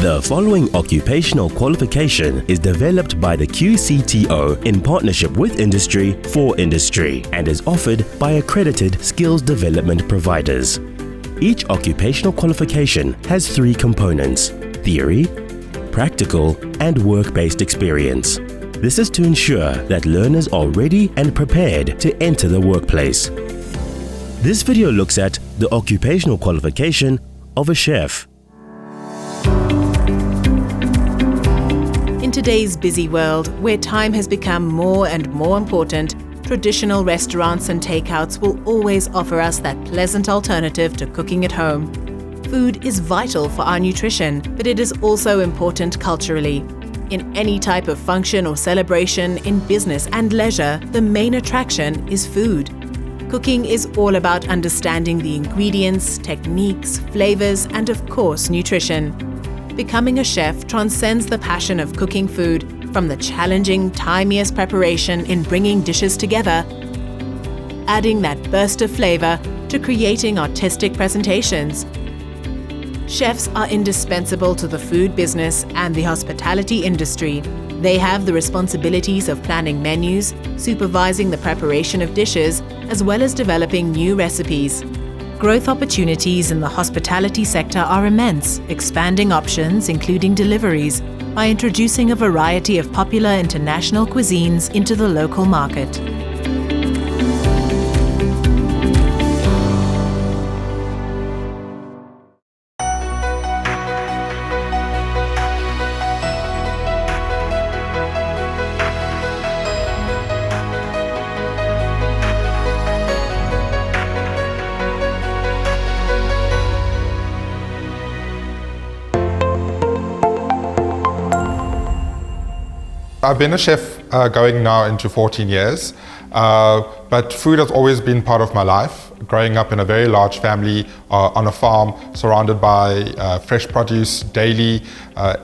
The following occupational qualification is developed by the QCTO in partnership with industry for industry and is offered by accredited skills development providers. Each occupational qualification has 3 components: theory, practical, and work-based experience. This is to ensure that learners are ready and prepared to enter the workplace. This video looks at the occupational qualification of a chef. In today's busy world, where time has become more and more important, traditional restaurants and takeouts will always offer us that pleasant alternative to cooking at home. Food is vital for our nutrition, but it is also important culturally. In any type of function or celebration, in business and leisure, the main attraction is food. Cooking is all about understanding the ingredients, techniques, flavors, and of course, nutrition. Becoming a chef transcends the passion of cooking food, from the challenging, timiest preparation in bringing dishes together, adding that burst of flavor, to creating artistic presentations. Chefs are indispensable to the food business and the hospitality industry. They have the responsibilities of planning menus, supervising the preparation of dishes, as well as developing new recipes. Growth opportunities in the hospitality sector are immense, expanding options including deliveries, by introducing a variety of popular international cuisines into the local market. I've been a chef going now into 14 years, but food has always been part of my life. Growing up in a very large family on a farm, surrounded by fresh produce daily,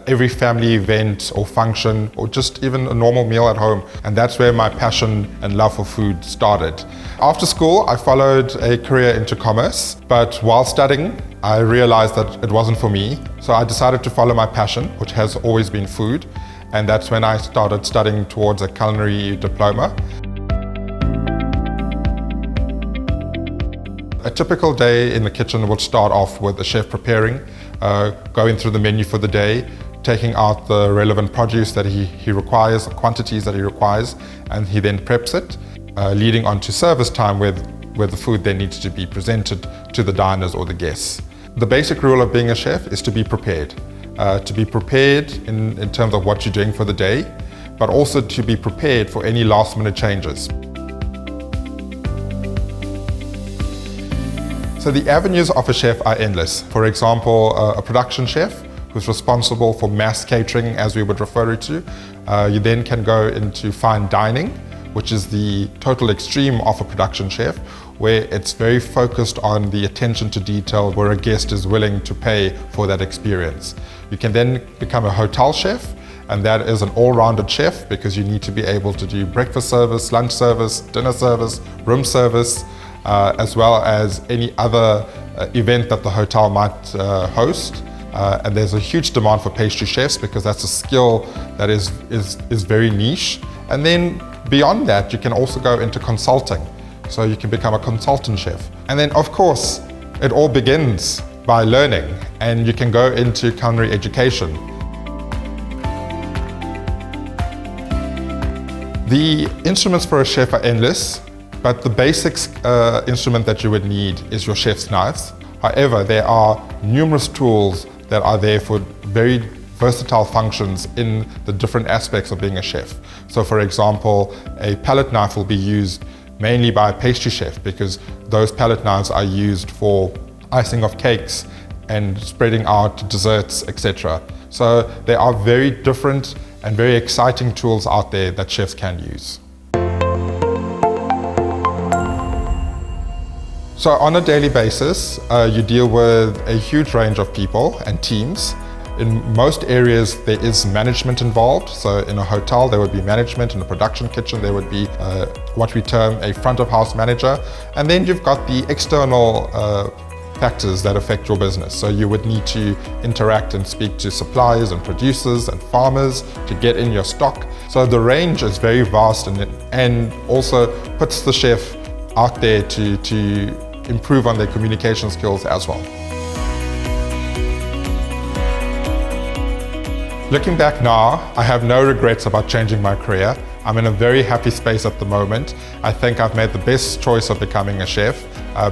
every family event or function, or just even a normal meal at home. And that's where my passion and love for food started. After school, I followed a career into commerce, but while studying, I realized that it wasn't for me. So I decided to follow my passion, which has always been food. And that's when I started studying towards a culinary diploma. A typical day in the kitchen would start off with the chef preparing, going through the menu for the day, taking out the relevant produce that he requires, the quantities that he requires, and he then preps it, leading on to service time where the food then needs to be presented to the diners or the guests. The basic rule of being a chef is to be prepared. To be prepared in terms of what you're doing for the day, but also to be prepared for any last-minute changes. So the avenues of a chef are endless. For example, a production chef who's responsible for mass catering, as we would refer it to. You then can go into fine dining, which is the total extreme of a production chef, where it's very focused on the attention to detail, where a guest is willing to pay for that experience. You can then become a hotel chef, and that is an all-rounded chef because you need to be able to do breakfast service, lunch service, dinner service, room service, as well as any other event that the hotel might host. And there's a huge demand for pastry chefs because that's a skill that is very niche. And then beyond that, you can also go into consulting. So you can become a consultant chef. And then of course, it all begins by learning, and you can go into culinary education. The instruments for a chef are endless, but the basic instrument that you would need is your chef's knives. However, there are numerous tools that are there for very versatile functions in the different aspects of being a chef. So for example, a palette knife will be used mainly by a pastry chef because those palette knives are used for icing of cakes and spreading out desserts, etc. So there are very different and very exciting tools out there that chefs can use. So on a daily basis, you deal with a huge range of people and teams. In most areas, there is management involved. So in a hotel, there would be management. In a production kitchen, there would be what we term a front of house manager. And then you've got the external factors that affect your business. So you would need to interact and speak to suppliers and producers and farmers to get in your stock. So the range is very vast and also puts the chef out there to improve on their communication skills as well. Looking back now, I have no regrets about changing my career. I'm in a very happy space at the moment. I think I've made the best choice of becoming a chef.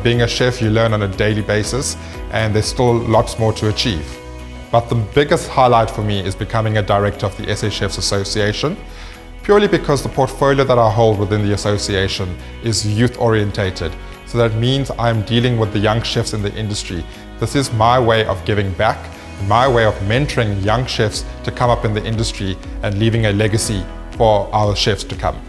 Being a chef, you learn on a daily basis, and there's still lots more to achieve. But the biggest highlight for me is becoming a director of the SA Chefs Association, purely because the portfolio that I hold within the association is youth-orientated. So that means I'm dealing with the young chefs in the industry. This is my way of giving back, my way of mentoring young chefs to come up in the industry and leaving a legacy for our chefs to come.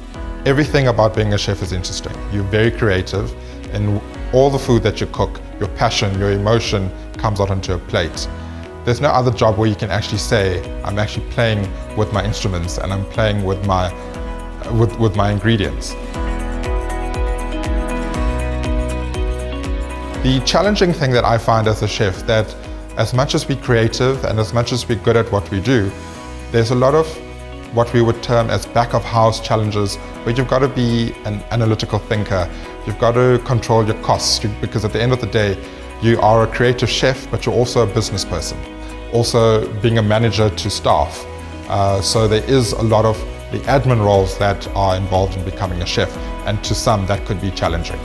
Everything about being a chef is interesting. You're very creative, and all the food that you cook, your passion, your emotion comes out onto a plate. There's no other job where you can actually say, I'm actually playing with my instruments and I'm playing with my ingredients. The challenging thing that I find as a chef, that as much as we're creative and as much as we're good at what we do, there's a lot of what we would term as back of house challenges, where you've got to be an analytical thinker. You've got to control your costs, because at the end of the day, you are a creative chef, but you're also a business person. Also being a manager to staff. So there is a lot of the admin roles that are involved in becoming a chef, and to some that could be challenging.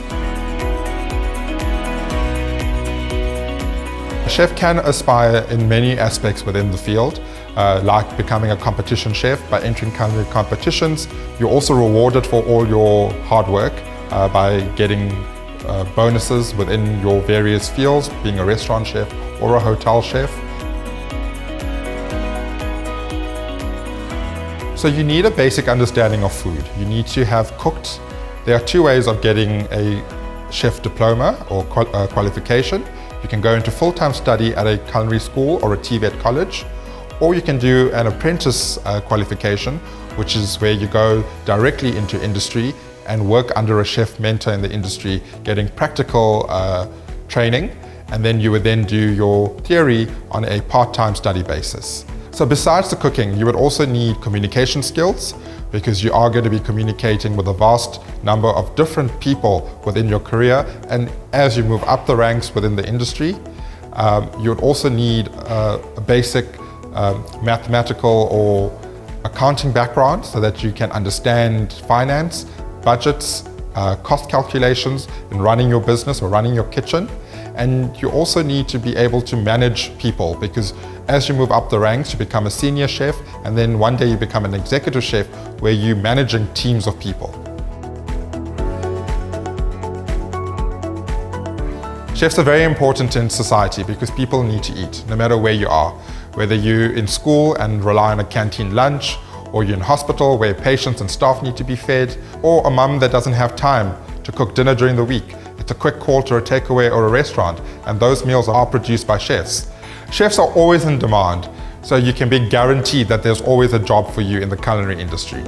A chef can aspire in many aspects within the field, like becoming a competition chef. By entering culinary competitions, you're also rewarded for all your hard work by getting bonuses within your various fields, being a restaurant chef or a hotel chef. So you need a basic understanding of food. You need to have cooked. There are two ways of getting a chef diploma or qualification. You can go into full-time study at a culinary school or a TVET college, or you can do an apprentice qualification, which is where you go directly into industry and work under a chef mentor in the industry, getting practical training, and then you would then do your theory on a part-time study basis. So besides the cooking, you would also need communication skills, because you are going to be communicating with a vast number of different people within your career. And as you move up the ranks within the industry, you would also need a basic mathematical or accounting background, so that you can understand finance, budgets, cost calculations in running your business or running your kitchen. And you also need to be able to manage people, because as you move up the ranks, you become a senior chef, and then one day you become an executive chef where you're managing teams of people. Chefs are very important in society because people need to eat, no matter where you are. Whether you're in school and rely on a canteen lunch, or you're in hospital where patients and staff need to be fed, or a mum that doesn't have time to cook dinner during the week. It's a quick call to a takeaway or a restaurant, and those meals are produced by chefs. Chefs are always in demand, so you can be guaranteed that there's always a job for you in the culinary industry.